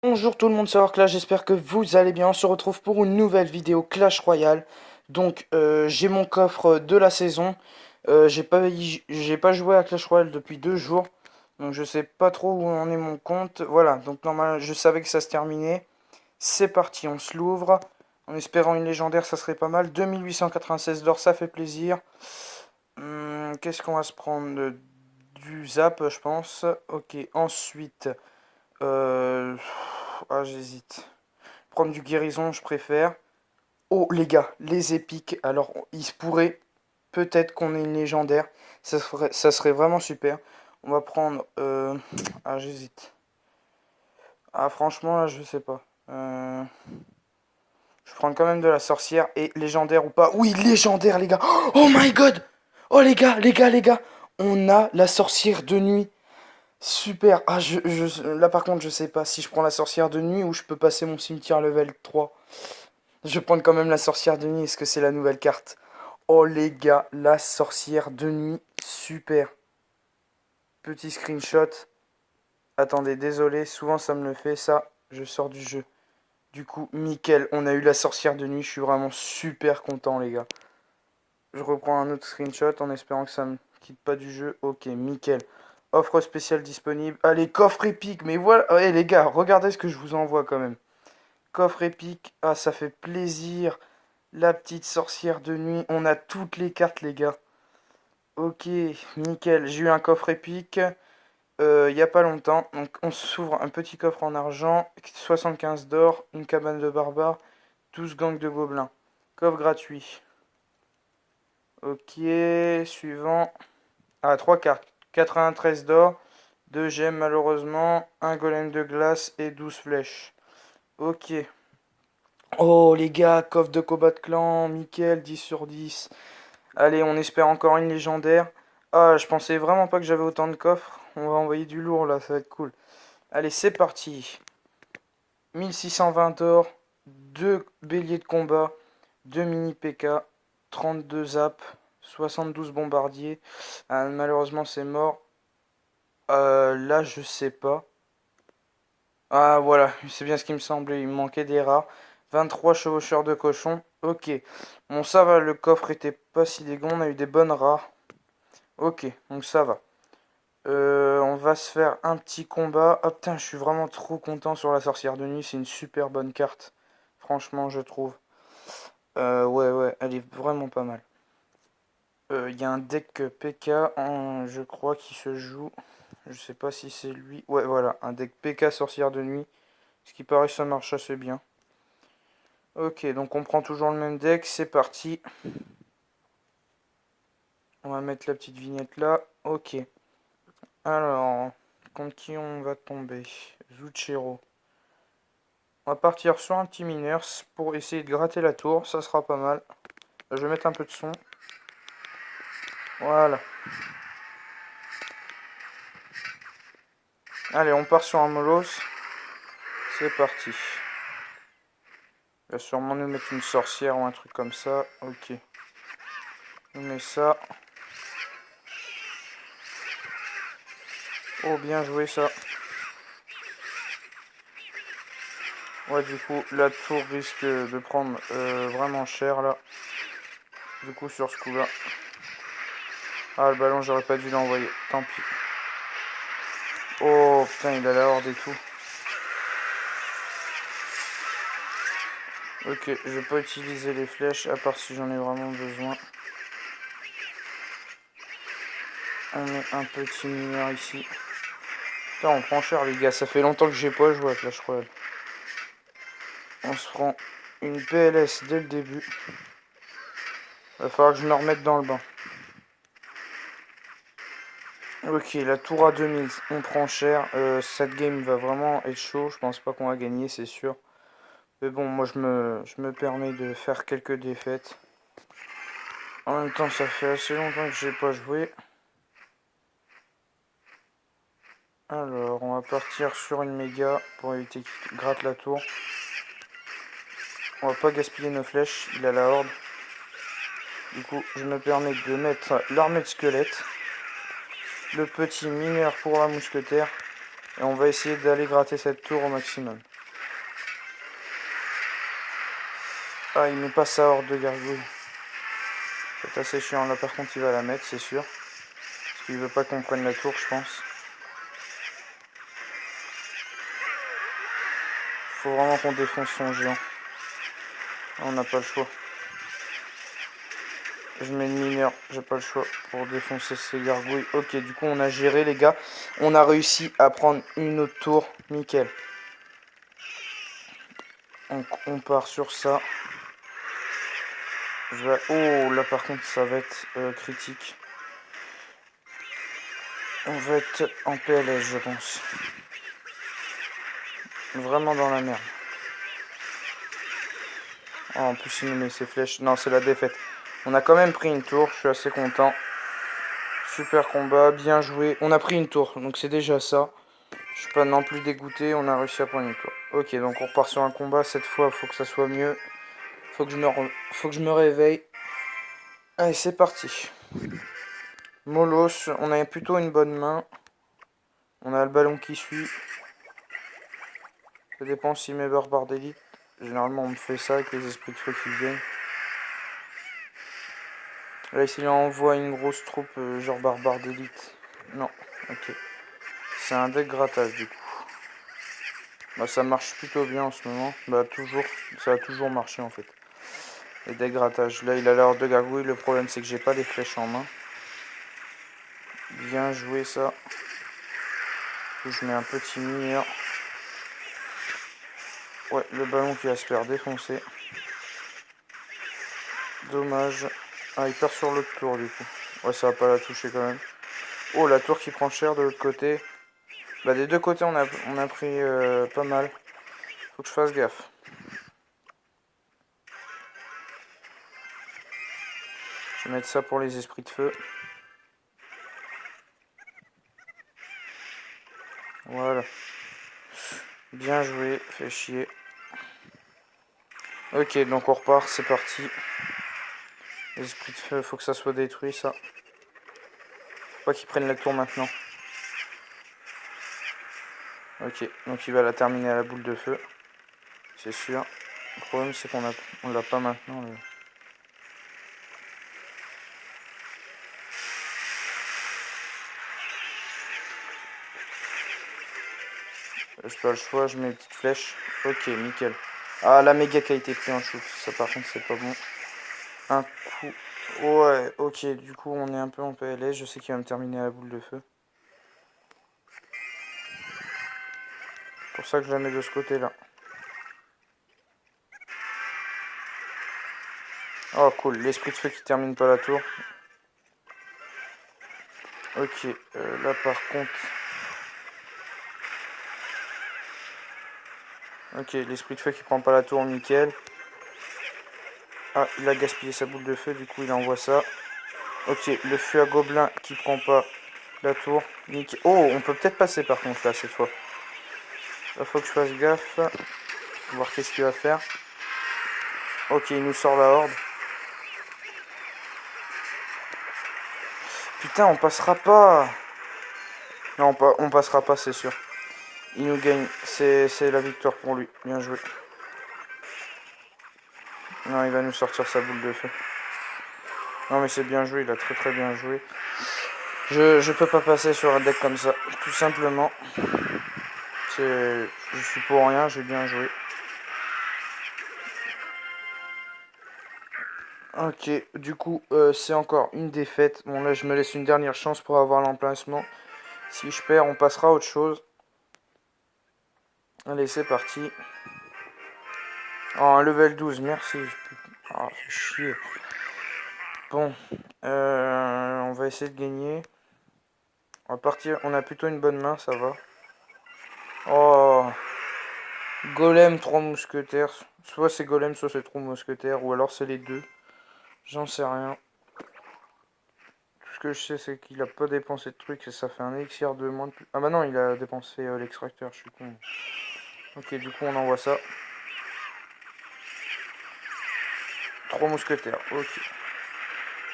Bonjour tout le monde, c'est Orclash, j'espère que vous allez bien. On se retrouve pour une nouvelle vidéo Clash Royale. Donc j'ai mon coffre de la saison. J'ai pas joué à Clash Royale depuis 2 jours. Donc je sais pas trop où en est mon compte. Voilà, donc normalement je savais que ça se terminait. C'est parti, on se l'ouvre. En espérant une légendaire, ça serait pas mal. 2896 d'or, ça fait plaisir. Qu'est-ce qu'on va se prendre? Du zap, je pense. Ok, ensuite... Euh... Ah, j'hésite. Prendre du guérison, je préfère. Oh, les gars, les épiques. Alors, il se pourrait peut-être qu'on ait une légendaire. Ça serait vraiment super. On va prendre... Ah, j'hésite. Ah, franchement, là, je sais pas. Je vais prendre quand même de la sorcière. Et légendaire ou pas? Oui, légendaire, les gars. Oh my god. Oh, les gars, les gars, les gars. On a la sorcière de nuit. Super. Ah, là, par contre, je sais pas si je prends la sorcière de nuit ou je peux passer mon cimetière level 3. Je vais prendre quand même la sorcière de nuit. Est-ce que c'est la nouvelle carte? Oh les gars, la sorcière de nuit. Super. Petit screenshot. Attendez, désolé. Souvent ça me le fait. Ça, je sors du jeu. Du coup, nickel. On a eu la sorcière de nuit. Je suis vraiment super content, les gars. Je reprends un autre screenshot en espérant que ça me quitte pas du jeu. Ok, nickel. Offre spéciale disponible. Allez, coffre épique. Mais voilà. Ouais, les gars, regardez ce que je vous envoie quand même. Coffre épique. Ah, ça fait plaisir. La petite sorcière de nuit. On a toutes les cartes, les gars. Ok, nickel. J'ai eu un coffre épique il n'y a pas longtemps. Donc, on s'ouvre un petit coffre en argent. 75 d'or. Une cabane de barbares. 12 gangs de gobelins. Coffre gratuit. Ok, suivant. Ah, 3 cartes. 93 d'or. 2 gemmes, malheureusement. Un golem de glace et 12 flèches. Ok. Oh, les gars, coffre de combat de clan. Nickel, 10 sur 10. Allez, on espère encore une légendaire. Ah, je pensais vraiment pas que j'avais autant de coffres. On va envoyer du lourd là, ça va être cool. Allez, c'est parti. 1620 d'or, 2 béliers de combat, 2 mini PK, 32 zap, 72 bombardiers. Ah, malheureusement, c'est mort. Là, je sais pas. Ah, voilà, c'est bien ce qui me semblait. Il me manquait des rares. 23 chevaucheurs de cochon. Ok. Bon, ça va, le coffre était pas si dégueu. On a eu des bonnes rares. Ok, donc ça va. On va se faire un petit combat. Ah putain, je suis vraiment trop content sur la sorcière de nuit. C'est une super bonne carte. Franchement, je trouve. Ouais, ouais, elle est vraiment pas mal. Il y a un deck PK, je crois, qui se joue. Je sais pas si c'est lui. Ouais, voilà, un deck PK sorcière de nuit. Ce qui paraît, ça marche assez bien. Ok, donc on prend toujours le même deck. C'est parti. On va mettre la petite vignette là. Ok. Alors, contre qui on va tomber? Zuchero. On va partir sur un petit mineur pour essayer de gratter la tour. Ça sera pas mal. Je vais mettre un peu de son. Voilà. Allez, on part sur un molos. C'est parti. Il va sûrement nous mettre une sorcière ou un truc comme ça. Ok. On met ça. Oh, bien joué ça. Ouais, du coup, la tour risque de prendre vraiment cher là. Du coup, sur ce coup-là. Ah, le ballon, j'aurais pas dû l'envoyer. Tant pis. Oh, putain, il a la horde et tout. Ok, je vais pas utiliser les flèches, à part si j'en ai vraiment besoin. On met un petit mineur ici. Putain, on prend cher les gars, ça fait longtemps que j'ai pas joué à Clash Royale. On se prend une PLS dès le début. Va falloir que je me remette dans le bain. Ok, la tour à 2000, on prend cher. Cette game va vraiment être chaud. Je pense pas qu'on va gagner, c'est sûr. Mais bon, moi je me permets de faire quelques défaites. En même temps, ça fait assez longtemps que j'ai pas joué. Alors, on va partir sur une méga pour éviter qu'il gratte la tour. On va pas gaspiller nos flèches, il a la horde. Du coup, je me permets de mettre l'armée de squelette. Le petit mineur pour la mousquetaire. Et on va essayer d'aller gratter cette tour au maximum. Ah, il met pas sa horde de gargouilles. C'est assez chiant. Là, par contre, il va la mettre, c'est sûr. Parce qu'il veut pas qu'on prenne la tour, je pense. Faut vraiment qu'on défonce son géant. On n'a pas le choix. Je mets une mineur, j'ai pas le choix pour défoncer ces gargouilles. Ok, du coup, on a géré, les gars. On a réussi à prendre une autre tour. Nickel. Donc, on part sur ça. Oh, là, par contre, ça va être critique. On va être en PLS, je pense. Vraiment dans la merde. Oh, en plus, il nous met ses flèches. Non, c'est la défaite. On a quand même pris une tour, je suis assez content. Super combat, bien joué. On a pris une tour, donc c'est déjà ça. Je suis pas non plus dégoûté, on a réussi à prendre une tour. Ok, donc on repart sur un combat. Cette fois, faut que ça soit mieux. Faut que je me réveille. Allez, c'est parti. Molos, on a plutôt une bonne main. On a le ballon qui suit. Ça dépend si mes barbares d'élite. Généralement, on me fait ça avec les esprits de feu qui viennent. Là, s'il envoie une grosse troupe, genre barbare d'élite. Non, ok. C'est un deck grattage du coup. Bah, ça marche plutôt bien en ce moment. Bah, toujours. Ça a toujours marché en fait. Les decks grattage. Là, il a l'air de gargouille. Le problème, c'est que j'ai pas les flèches en main. Bien joué ça. Je mets un petit mineur. Ouais, le ballon qui va se faire défoncer. Dommage. Ah, il perd sur l'autre tour du coup. Ouais, ça va pas la toucher quand même. Oh, la tour qui prend cher de l'autre côté. Bah, des deux côtés, on a pris pas mal. Faut que je fasse gaffe. Je vais mettre ça pour les esprits de feu. Voilà. Bien joué, fait chier. Ok, donc on repart, c'est parti. Les esprits de feu, faut que ça soit détruit ça. Faut pas qu'ils prennent la tour maintenant. Ok, donc il va la terminer à la boule de feu. C'est sûr. Le problème c'est on l'a pas maintenant. J'ai pas le choix, je mets une petite flèche. Ok, nickel. Ah, la méga qui a été pris en shoot. Ça par contre c'est pas bon. Un coup. Ouais, ok, du coup on est un peu en PLS. Je sais qu'il va me terminer à la boule de feu. C'est pour ça que je la mets de ce côté là. Oh cool, l'esprit de feu qui termine pas la tour. Ok, là par contre... Ok, l'esprit de feu qui prend pas la tour, nickel. Ah, il a gaspillé sa boule de feu, du coup il envoie ça. Ok, le feu à gobelin qui prend pas la tour. Nickel. Oh, on peut peut-être passer par contre là cette fois. Là, faut que je fasse gaffe. Voir qu'est-ce qu'il va faire. Ok, il nous sort la horde. Putain, on passera pas. Non, on passera pas, c'est sûr. Il nous gagne. C'est la victoire pour lui. Bien joué. Non, il va nous sortir sa boule de feu. Non, mais c'est bien joué. Il a très très bien joué. Je peux pas passer sur un deck comme ça. Tout simplement. Je suis pour rien. J'ai bien joué. Ok, du coup, c'est encore une défaite. Bon, là, je me laisse une dernière chance pour avoir l'emplacement. Si je perds, on passera à autre chose. Allez, c'est parti. Oh, un level 12, merci. Ah, fait chier. Bon, on va essayer de gagner. On va partir. On a plutôt une bonne main, ça va. Oh, Golem, 3 mousquetaires. Soit c'est Golem, soit c'est 3 mousquetaires. Ou alors c'est les deux. J'en sais rien. Tout ce que je sais, c'est qu'il a pas dépensé de trucs et ça fait un élixir de moins de plus. Ah bah non, il a dépensé l'extracteur, je suis con. Ok, du coup, on envoie ça. 3 mousquetaires, ok.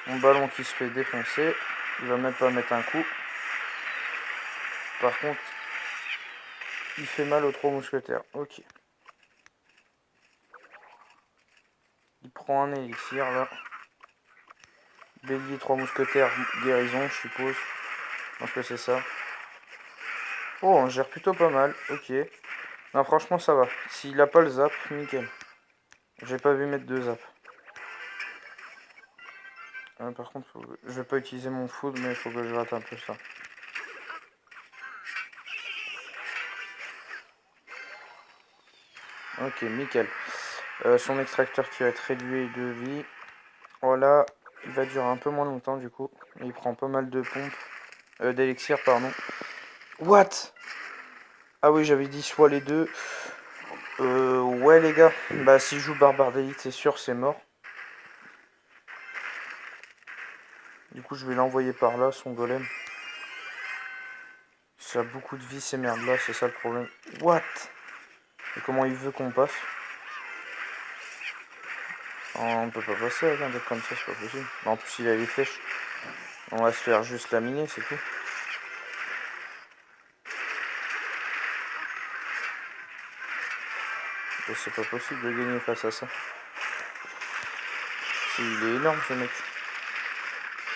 Mon ballon qui se fait défoncer. Il va même pas mettre un coup. Par contre, il fait mal aux 3 mousquetaires. Ok. Il prend un élixir là. Bélier, 3 mousquetaires, guérison, je suppose. Je pense que c'est ça. Oh, on gère plutôt pas mal. Ok. Non, franchement, ça va. S'il a pas le zap, nickel. J'ai pas vu mettre 2 zap. Par contre, je vais pas utiliser mon food, mais il faut que je rate un peu ça. Ok, nickel. Son extracteur qui va être réduit de vie. Voilà, il va durer un peu moins longtemps du coup. Il prend pas mal de pompes. D'élixir, pardon. What? Ah oui, j'avais dit soit les deux. Ouais les gars. Bah s'il joue barbare d'élite, c'est sûr, c'est mort. Du coup, je vais l'envoyer par là, son golem. Ça a beaucoup de vie ces merdes là, c'est ça le problème. What? Et comment il veut qu'on passe? Oh, on peut pas passer avec un deck comme ça, c'est pas possible. En plus, il a les flèches. On va se faire juste laminer, c'est tout. Et c'est pas possible de gagner face à ça. Il est énorme ce mec.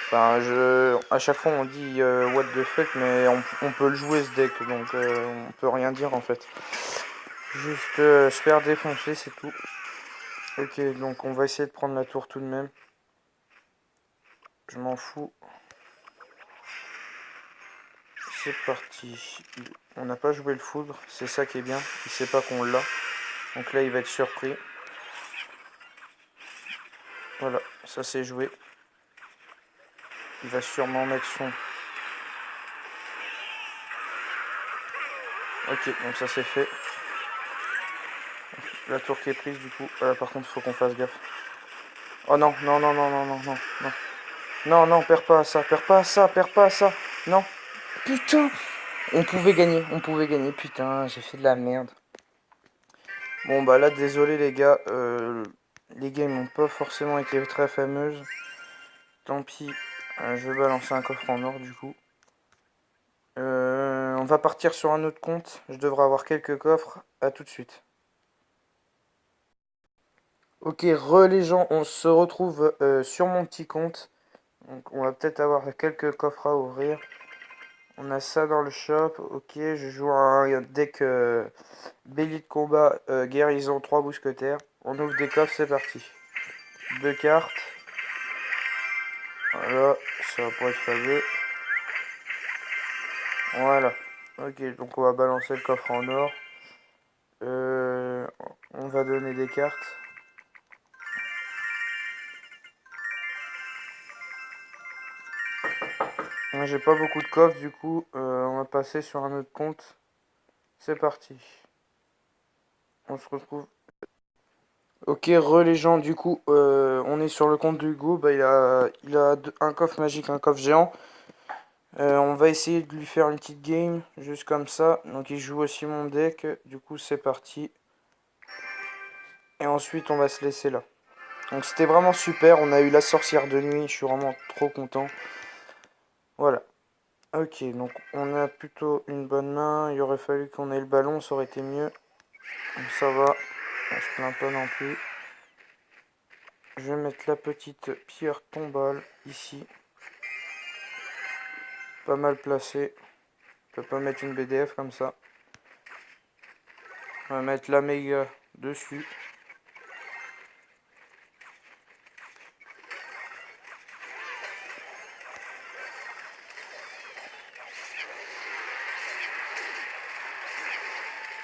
Enfin, à chaque fois on dit what the fuck, mais on peut le jouer ce deck, donc on peut rien dire en fait. Juste se faire défoncer, c'est tout. Ok, donc on va essayer de prendre la tour tout de même. Je m'en fous. C'est parti. On n'a pas joué le foudre, c'est ça qui est bien. Il sait pas qu'on l'a. Donc là il va être surpris. Voilà, ça c'est joué. Il va sûrement mettre son... Ok, donc ça c'est fait. La tour qui est prise du coup. Par contre, il faut qu'on fasse gaffe. Oh non, non, non, non, non, non, non, non. Non, non, perds pas à ça, perds pas à ça, perds pas à ça. Non. Putain. On pouvait gagner, putain, j'ai fait de la merde. Bon bah là, désolé les gars. Les games n'ont pas forcément été très fameuses. Tant pis, je vais balancer un coffre en or du coup. On va partir sur un autre compte. Je devrais avoir quelques coffres. À tout de suite. Ok, les gens, on se retrouve sur mon petit compte. Donc on va peut-être avoir quelques coffres à ouvrir. On a ça dans le shop. Ok, je joue un deck bélier de combat, guérison, 3 mousquetaires. On ouvre des coffres, c'est parti. 2 cartes. Voilà, ça va pas être fameux. Voilà. Ok, donc on va balancer le coffre en or. On va donner des cartes. Moi j'ai pas beaucoup de coffres du coup. On va passer sur un autre compte. C'est parti. On se retrouve. Ok, les gens, du coup, on est sur le compte de Hugo. Bah, il a un coffre magique, un coffre géant. On va essayer de lui faire une petite game, juste comme ça. Donc il joue aussi mon deck. Du coup, c'est parti. Et ensuite, on va se laisser là. Donc c'était vraiment super. On a eu la sorcière de nuit. Je suis vraiment trop content. Voilà. Ok, donc on a plutôt une bonne main. Il aurait fallu qu'on ait le ballon, ça aurait été mieux. Donc ça va. On se plaint pas non plus. Je vais mettre la petite pierre tombale ici. Pas mal placé. On peut pas mettre une BDF comme ça. On va mettre la méga dessus.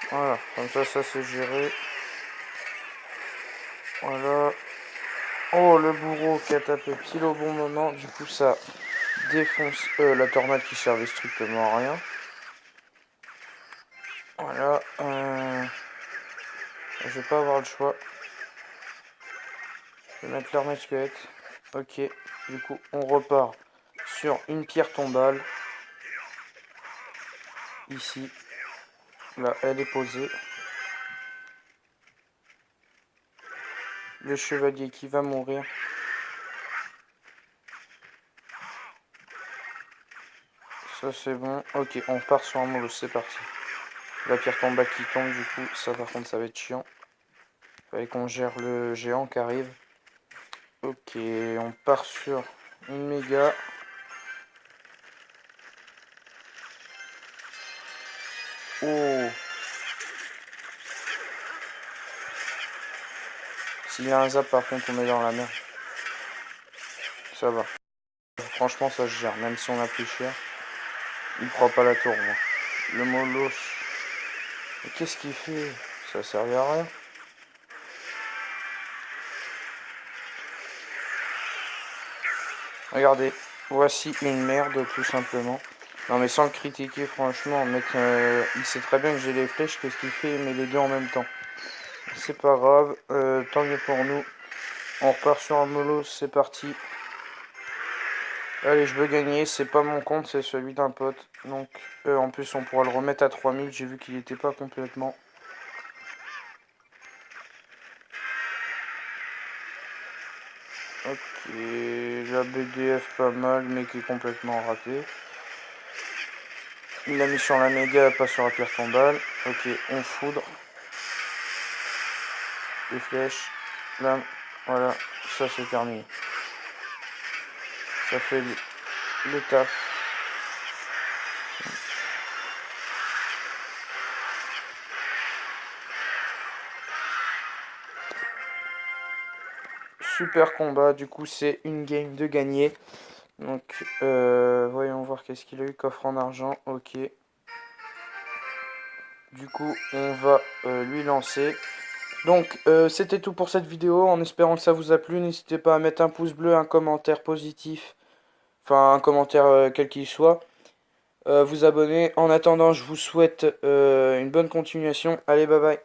Voilà, comme ça c'est géré. Voilà. Oh, le bourreau qui a tapé pile au bon moment. Du coup, ça défonce la tornade qui servait strictement à rien. Voilà. Je vais pas avoir le choix. Je vais mettre l'armée de squelette. Ok. Du coup, on repart sur une pierre tombale. Ici. Là, elle est posée. Le chevalier qui va mourir. Ça c'est bon. Ok, on part sur un molosse, c'est parti. La pierre tombe qui tombe, du coup, ça par contre, ça va être chiant. Fallait qu'on gère le géant qui arrive. Ok, on part sur une méga. Oh! S'il y a un zap, par contre, on est dans la merde. Ça va. Franchement, ça se gère, même si on a plus cher. Il prend pas la tour, moi. Le molos. Mais qu'est-ce qu'il fait? Ça servait à rien. Regardez, voici une merde, tout simplement. Non, mais sans le critiquer, franchement, mec, il sait très bien que j'ai les flèches. Qu'est-ce qu'il fait? Il met les deux en même temps. C'est pas grave, tant mieux pour nous. On repart sur un molos, c'est parti. Allez, je veux gagner, c'est pas mon compte, c'est celui d'un pote. Donc, en plus, on pourra le remettre à 3000. J'ai vu qu'il était pas complètement. Ok, la BDF pas mal, mais qui est complètement raté. Il l'a mis sur la méga, pas sur la pierre tombale. Ok, on foudre. Les flèches. Là, voilà, ça c'est terminé. Ça fait le taf. Super combat, du coup c'est une game de gagner. Donc voyons voir qu'est-ce qu'il a eu. Coffre en argent, ok. Du coup on va lui lancer. Donc c'était tout pour cette vidéo, en espérant que ça vous a plu. N'hésitez pas à mettre un pouce bleu, un commentaire positif. Enfin un commentaire quel qu'il soit. Vous abonner. En attendant je vous souhaite une bonne continuation. Allez bye bye.